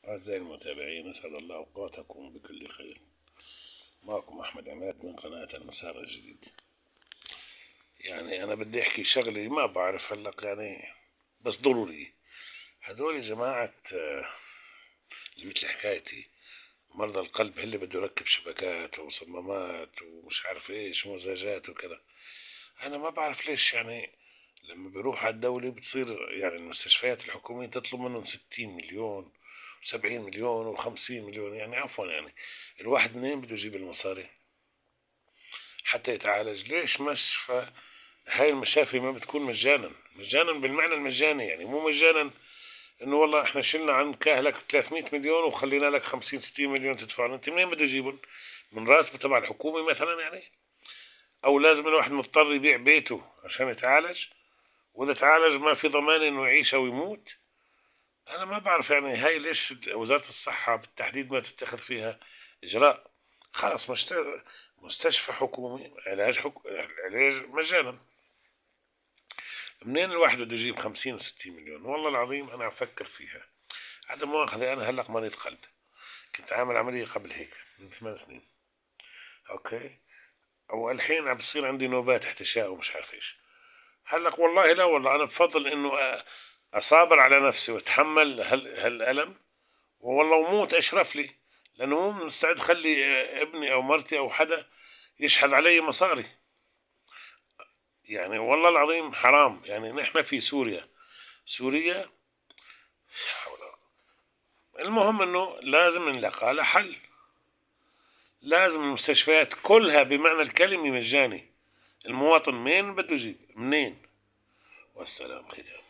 أعزائي المتابعين، أسعد الله أوقاتكم بكل خير. معكم أحمد عماد من قناة المسار الجديد. يعني أنا بدي أحكي شغلة ما بعرف هلق يعني، بس ضروري. هدول جماعة اللي مثل حكايتي مرضى القلب، اللي بده يركب شبكات وصمامات ومش عارف إيش ومزاجات وكذا. أنا ما بعرف ليش يعني لما بيروح على الدولة بتصير يعني المستشفيات الحكومية تطلب منهم 60 مليون و70 مليون و50 مليون. يعني عفوا يعني الواحد منين بده يجيب المصاري حتى يتعالج؟ ليش مشفى؟ هاي المشافي ما بتكون مجانا، مجانا بالمعنى المجاني، يعني مو مجانا انه والله احنا شلنا عنك اهلك 300 مليون وخلينا لك 50 60 مليون تدفعون. انت منين بده يجيبهم؟ من راتبه تبع الحكومة مثلا يعني؟ او لازم الواحد مضطر يبيع بيته عشان يتعالج؟ واذا تعالج ما في ضمان انه يعيش او يموت؟ انا ما بعرف يعني هاي ليش وزارة الصحة بالتحديد ما تتخذ فيها اجراء؟ خلاص مستشفى حكومي، علاج مجانا. منين الواحد بده يجيب 50 و60 مليون؟ والله العظيم انا افكر فيها. عدم مؤاخذة، انا هلق مريض قلب، كنت عامل عملية قبل هيك من 8 سنين، اوكي، او الحين عم بصير عندي نوبات احتشاء ومش عارف ايش. هلق والله لا والله انا بفضل انه اصابر على نفسي واتحمل هالالم، والله وموت اشرف لي، لانه مو مستعد خلي ابني او مرتي او حدا يشحذ علي مصاري. يعني والله العظيم حرام. يعني نحن في سوريا المهم انه لازم نلقى له حل. لازم المستشفيات كلها بمعنى الكلمة مجاني. المواطن مين بده يجيب منين؟ والسلام ختام.